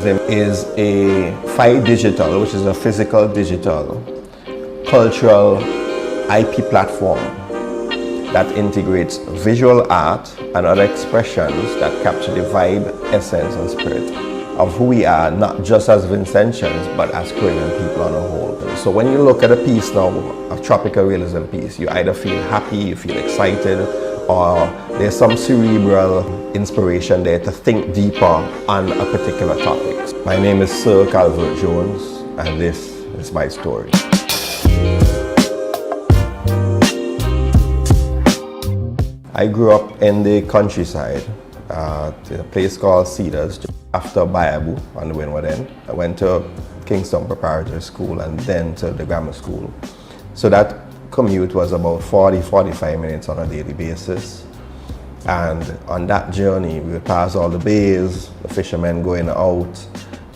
Is a digital, which is a physical digital cultural IP platform that integrates visual art and other expressions that capture the vibe, essence and spirit of who we are, not just as Vincentians but as Caribbean people on a whole. So when you look at a piece now, a tropical realism piece, you either feel happy, you feel excited, or there's some cerebral inspiration there to think deeper on a particular topic. My name is Sir Calvert Jones, and this is my story. I grew up in the countryside, in a place called Cedars, after Bayabu on the Windward End. I went to Kingston Preparatory School and then to the grammar school. So that commute was about 40-45 minutes on a daily basis. And on that journey, we would pass all the bays, the fishermen going out,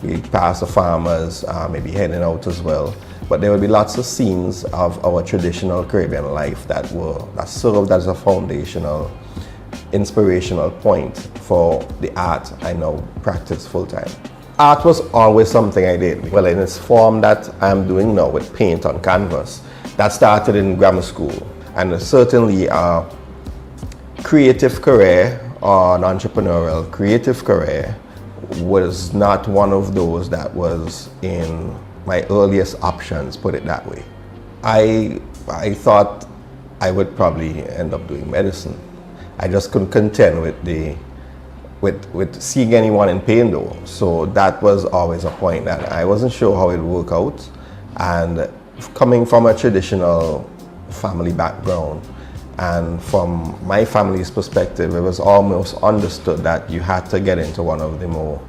we'd pass the farmers, maybe heading out as well. But there would be lots of scenes of our traditional Caribbean life that served as a foundational, inspirational point for the art I now practice full-time. Art was always something I did. Well, in its form that I'm doing now with paint on canvas, that started in grammar school. And certainly a creative career or an entrepreneurial creative career was not one of those that was in my earliest options, put it that way. I thought I would probably end up doing medicine. I just couldn't contend with seeing anyone in pain though. So that was always a point that I wasn't sure how it would work out. And coming from a traditional family background, and from my family's perspective, it was almost understood that you had to get into one of the more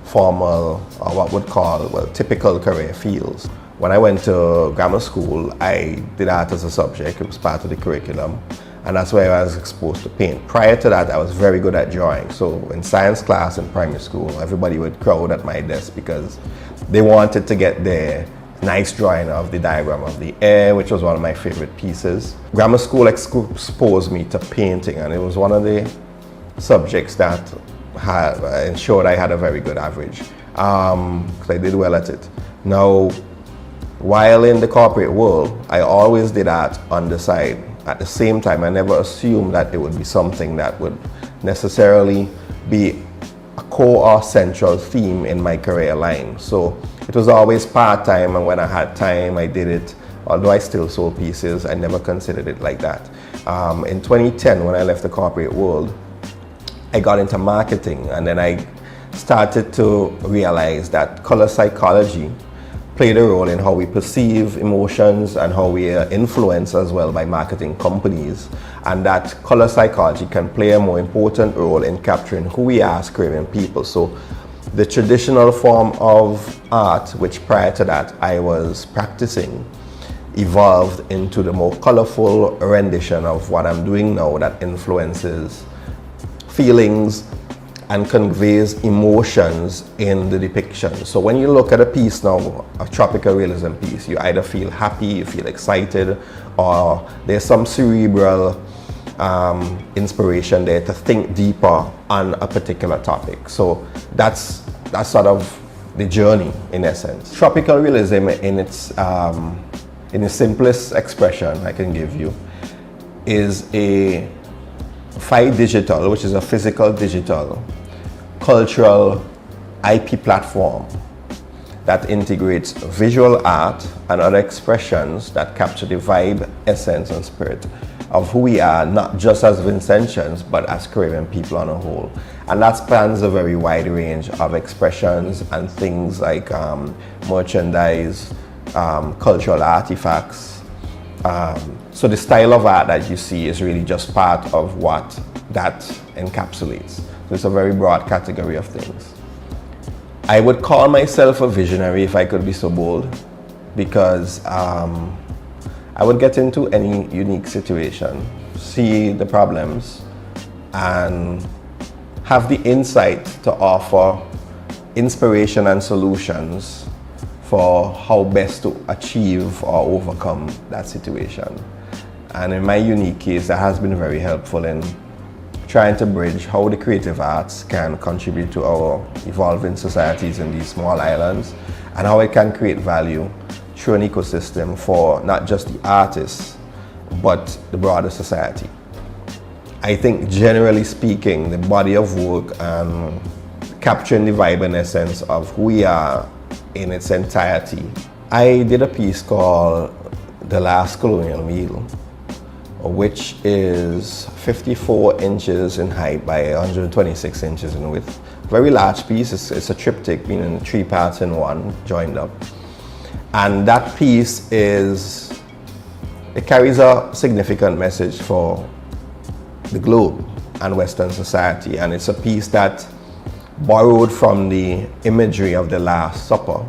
formal, or what would call, well, typical career fields. When I went to grammar school, I did art as a subject. It was part of the curriculum, and that's where I was exposed to paint. Prior to that, I was very good at drawing. So in science class in primary school, everybody would crowd at my desk because they wanted to get their nice drawing of the diagram of the air, which was one of my favorite pieces. Grammar school exposed me to painting, and it was one of the subjects that ensured I had a very good average, because I did well at it. Now, while in the corporate world, I always did art on the side. At the same time, I never assumed that it would be something that would necessarily be a core or central theme in my career line. So it was always part-time, and when I had time, I did it. Although I still sold pieces, I never considered it like that. In 2010, when I left the corporate world, I got into marketing, and then I started to realize that color psychology played a role in how we perceive emotions and how we are influenced as well by marketing companies, and that color psychology can play a more important role in capturing who we are as Caribbean people. So the traditional form of art, which prior to that I was practicing, evolved into the more colorful rendition of what I'm doing now that influences feelings and conveys emotions in the depiction. So when you look at a piece now, a tropical realism piece, you either feel happy, you feel excited, or there's some cerebral inspiration there to think deeper on a particular topic. So that's sort of the journey in essence. Tropical realism in its simplest expression I can give you is a digital, which is a physical digital cultural IP platform that integrates visual art and other expressions that capture the vibe, essence and spirit of who we are, not just as Vincentians but as Caribbean people on a whole. And that spans a very wide range of expressions and things like merchandise, cultural artifacts. So the style of art that you see is really just part of what that encapsulates. So it's a very broad category of things. I would call myself a visionary, if I could be so bold, because I would get into any unique situation, see the problems, and have the insight to offer inspiration and solutions for how best to achieve or overcome that situation. And in my unique case, that has been very helpful in trying to bridge how the creative arts can contribute to our evolving societies in these small islands, and how it can create value through an ecosystem for not just the artists, but the broader society. I think generally speaking, the body of work and capturing the vibe and essence of who we are in its entirety. I did a piece called The Last Colonial Meal, which is 54 inches in height by 126 inches in width. Very large piece. It's a triptych, meaning 3 parts in one, joined up. And that piece it carries a significant message for the globe and Western society. And it's a piece that borrowed from the imagery of the Last Supper,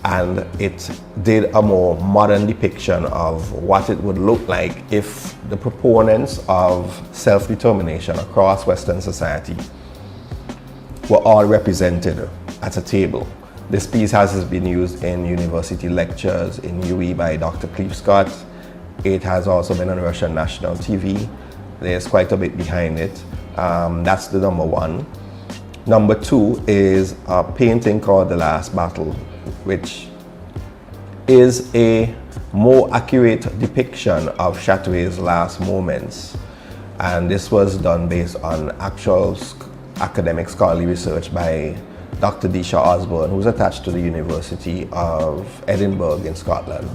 and it did a more modern depiction of what it would look like if the proponents of self-determination across Western society were all represented at a table. This piece has been used in university lectures in UE by Dr. Cleve Scott. It has also been on Russian national TV. There's quite a bit behind it. That's the number one. Number two is a painting called The Last Battle, which is a more accurate depiction of Chatouillet's last moments. And this was done based on actual academic scholarly research by Dr. Disha Osborne, who's attached to the University of Edinburgh in Scotland.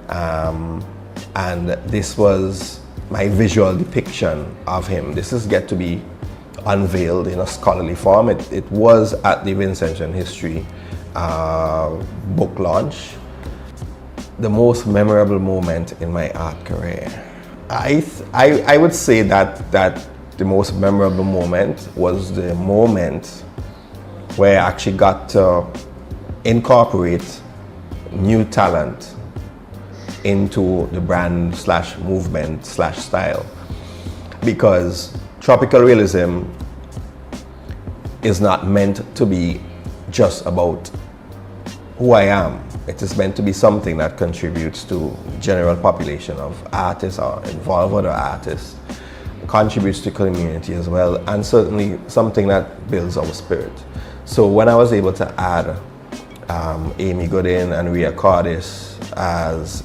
And this was my visual depiction of him. This is yet to be unveiled in a scholarly form. It was at the Vincent History book launch. The most memorable moment in my art career. I would say that the most memorable moment was the moment where I actually got to incorporate new talent into the brand / movement / style. Because tropical realism is not meant to be just about who I am. It is meant to be something that contributes to general population of artists or involve other artists, contributes to community as well, and certainly something that builds our spirit. So when I was able to add Amy Goodin and Rhea Cordis as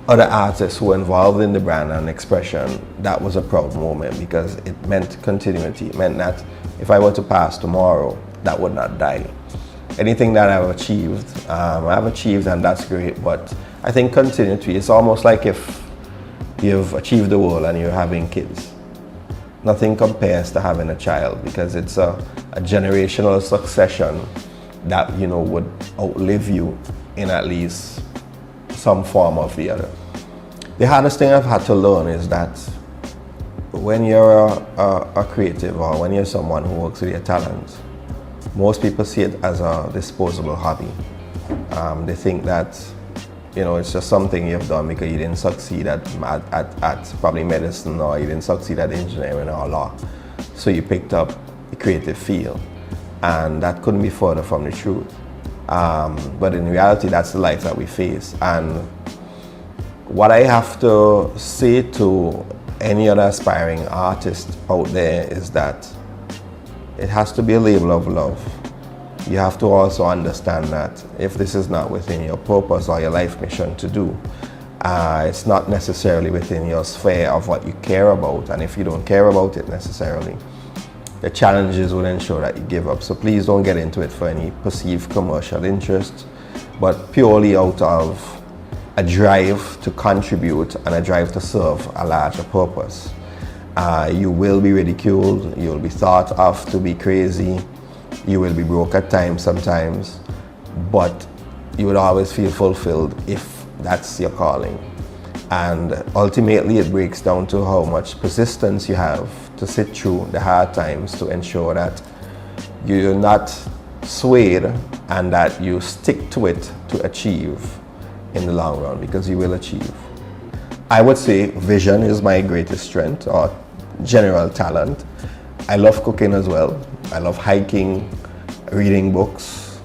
other artists who were involved in the brand and expression, that was a proud moment, because it meant continuity. It meant that if I were to pass tomorrow, that would not die. Anything that I've achieved, and that's great, but I think continuity is almost like if you've achieved the world and you're having kids. Nothing compares to having a child, because it's a generational succession that, you know, would outlive you in at least some form of the other. The hardest thing I've had to learn is that when you're a creative, or when you're someone who works with your talent, most people see it as a disposable hobby. They think that, you know, it's just something you've done because you didn't succeed at probably medicine, or you didn't succeed at engineering or law. So you picked up the creative field, and that couldn't be further from the truth. But in reality, that's the life that we face. And what I have to say to any other aspiring artist out there is that it has to be a labor of love. You have to also understand that if this is not within your purpose or your life mission to do, it's not necessarily within your sphere of what you care about. And if you don't care about it necessarily, the challenges will ensure that you give up. So please don't get into it for any perceived commercial interest, but purely out of a drive to contribute and a drive to serve a larger purpose. You will be ridiculed, you will be thought of to be crazy, you will be broke at times sometimes, but you will always feel fulfilled if that's your calling. And ultimately it breaks down to how much persistence you have to sit through the hard times to ensure that you're not swayed and that you stick to it to achieve in the long run, because you will achieve. I would say vision is my greatest strength, or general talent. I love cooking as well. I love hiking, reading books,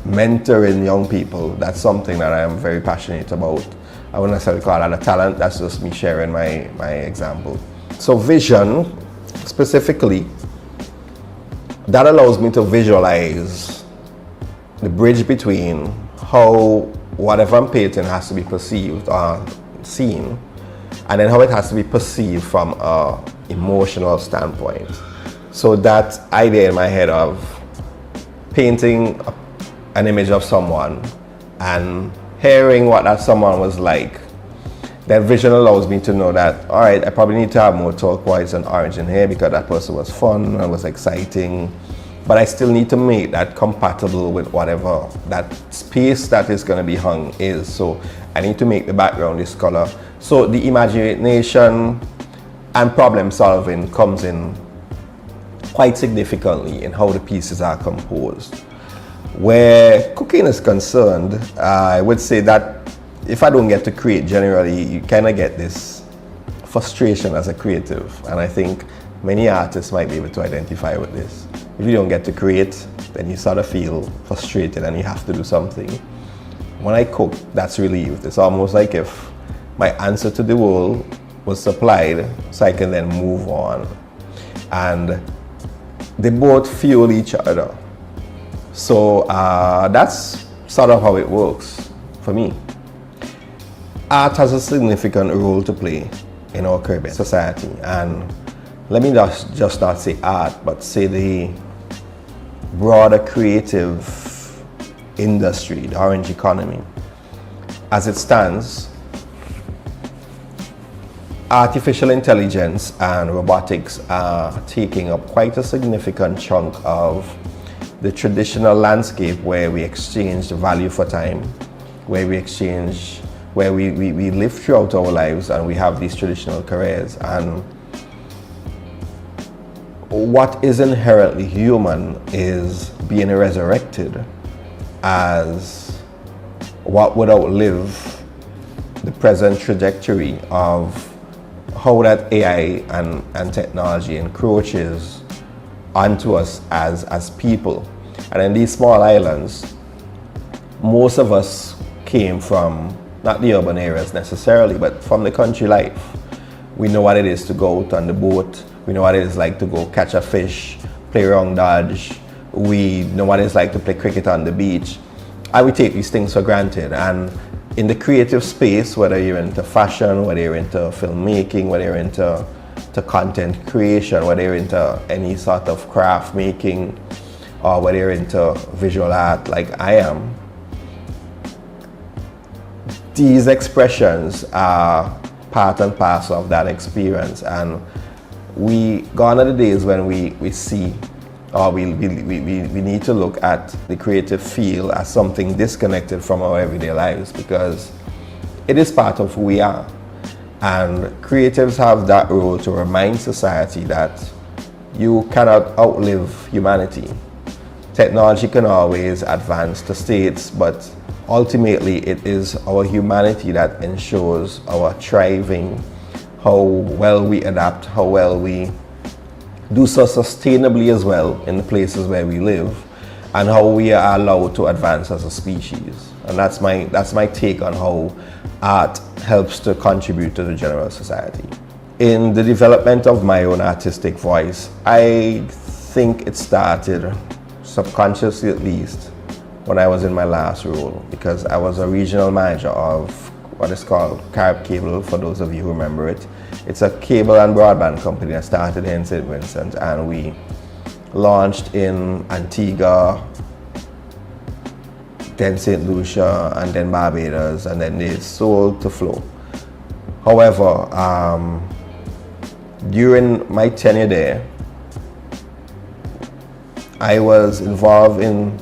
mentoring young people. That's something that I am very passionate about. I wouldn't necessarily call that a talent, that's just me sharing my example. So vision, specifically, that allows me to visualize the bridge between how whatever I'm painting has to be perceived or seen, and then how it has to be perceived from an emotional standpoint. So that idea in my head of painting an image of someone and hearing what that someone was like, that vision allows me to know that, all right, I probably need to have more turquoise and orange in here because that person was fun and was exciting, but I still need to make that compatible with whatever that space that is going to be hung is. So I need to make the background this color. So the imagination and problem solving comes in quite significantly in how the pieces are composed. Where cooking is concerned, I would say that if I don't get to create, generally you kind of get this frustration as a creative, and I think many artists might be able to identify with this. If you don't get to create, then you sort of feel frustrated and you have to do something. When I cook, that's relieved. It's almost like if my answer to the world was supplied, so I can then move on. And they both fuel each other. So that's sort of how it works for me. Art has a significant role to play in our Caribbean society, and let me just not say art, but say the broader creative industry, the orange economy. As it stands, artificial intelligence and robotics are taking up quite a significant chunk of the traditional landscape where we exchange value for time, where we live throughout our lives and we have these traditional careers. And what is inherently human is being resurrected as what would outlive the present trajectory of how that AI and technology encroaches onto us as people. And in these small islands, most of us came from not the urban areas necessarily, but from the country life. We know what it is to go out on the boat. We know what it is like to go catch a fish, play round dodge. We know what it's like to play cricket on the beach. And we take these things for granted. And in the creative space, whether you're into fashion, whether you're into filmmaking, whether you're into content creation, whether you're into any sort of craft making, or whether you're into visual art like I am, these expressions are part and parcel of that experience. And gone are the days when we see, or we need to look at the creative field as something disconnected from our everyday lives, because it is part of who we are. And creatives have that role to remind society that you cannot outlive humanity. Technology can always advance to states, but ultimately it is our humanity that ensures our thriving, how well we adapt, how well we do so sustainably as well in the places where we live, and how we are allowed to advance as a species. And that's my take on how art helps to contribute to the general society. In the development of my own artistic voice, I think it started, subconsciously at least, when I was in my last role, because I was a regional manager of what is called Carib Cable, for those of you who remember it. It's a cable and broadband company that started in St. Vincent, and we launched in Antigua, then St. Lucia, and then Barbados, and then they sold to Flow. However, during my tenure there, I was involved in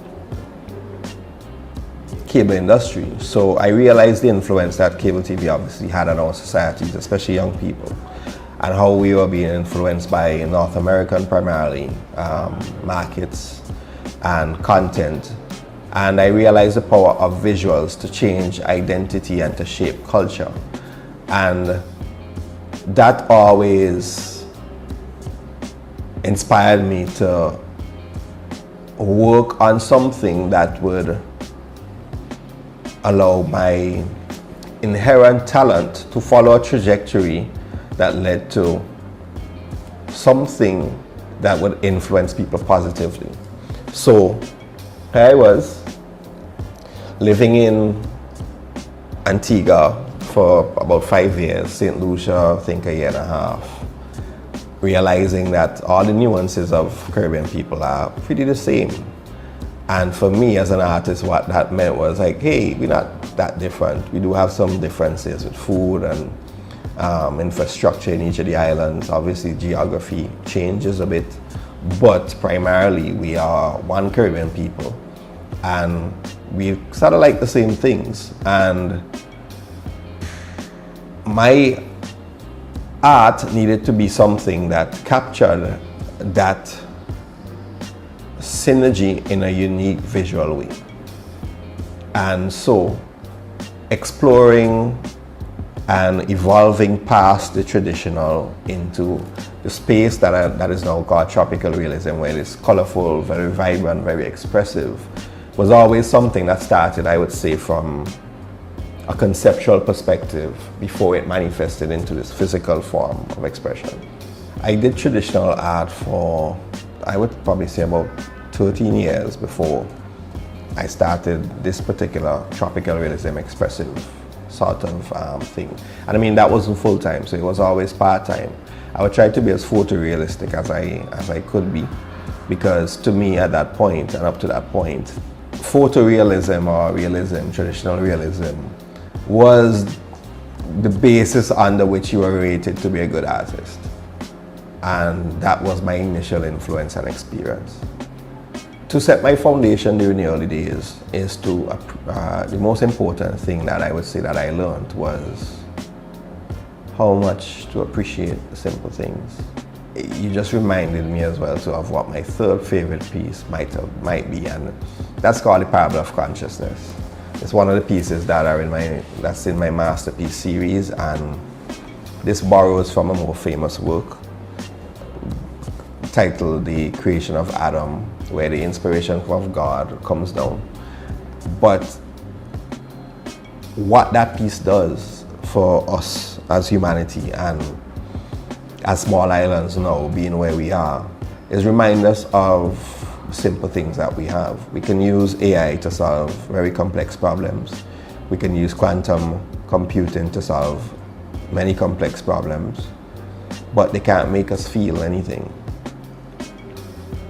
cable industry, so I realized the influence that cable TV obviously had on our societies, especially young people, and how we were being influenced by North American primarily markets and content. And I realized the power of visuals to change identity and to shape culture. And that always inspired me to work on something that would allow my inherent talent to follow a trajectory that led to something that would influence people positively. So here I was living in Antigua for about 5 years, St. Lucia, I think a year and a half, realizing that all the nuances of Caribbean people are pretty the same. And for me as an artist, what that meant was like, hey, we're not that different. We do have some differences with food and infrastructure in each of the islands. Obviously geography changes a bit, but primarily we are one Caribbean people and we sort of like the same things. And my art needed to be something that captured that synergy in a unique visual way. And so exploring and evolving past the traditional into the space that is now called tropical realism, where it's colorful, very vibrant, very expressive, was always something that started, I would say, from a conceptual perspective before it manifested into this physical form of expression. I did traditional art for, I would probably say, about 13 years before I started this particular tropical realism expressive sort of thing. And I mean, that wasn't full-time, so it was always part-time. I would try to be as photorealistic as I could be, because to me at that point and up to that point, photorealism or realism, traditional realism, was the basis under which you were rated to be a good artist. And that was my initial influence and experience. To set my foundation during the early days is to, the most important thing that I would say that I learned was how much to appreciate the simple things. You just reminded me as well of what my third favorite piece might be, and that's called The Parable of Consciousness. It's one of the pieces that are that's in my masterpiece series, and this borrows from a more famous work titled The Creation of Adam, where the inspiration of God comes down. But what that piece does for us as humanity and as small islands now, being where we are, is remind us of simple things that we have. We can use AI to solve very complex problems. We can use quantum computing to solve many complex problems, but they can't make us feel anything.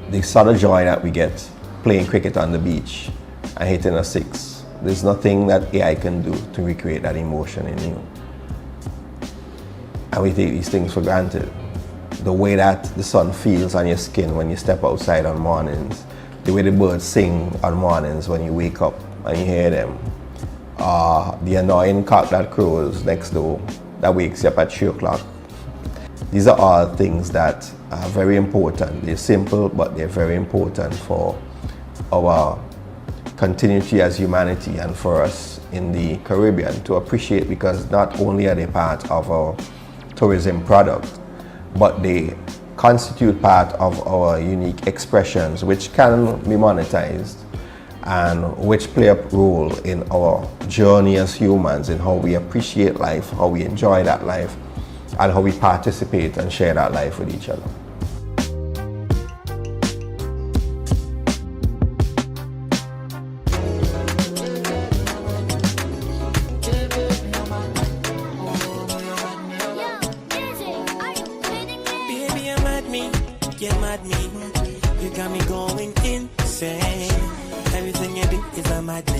The sort of joy that we get playing cricket on the beach and hitting a six, there's nothing that AI can do to recreate that emotion in you. And we take these things for granted. The way that the sun feels on your skin when you step outside on mornings, the way the birds sing on mornings when you wake up and you hear them, the annoying cock that crows next door that wakes you up at 3 o'clock. These are all things that are very important. They're simple, but they're very important for our continuity as humanity and for us in the Caribbean to appreciate, because not only are they part of our tourism product, but they constitute part of our unique expressions, which can be monetized and which play a role in our journey as humans, in how we appreciate life, how we enjoy that life, and how we participate and share that life with each other. You got me going insane. Everything you do is a madness.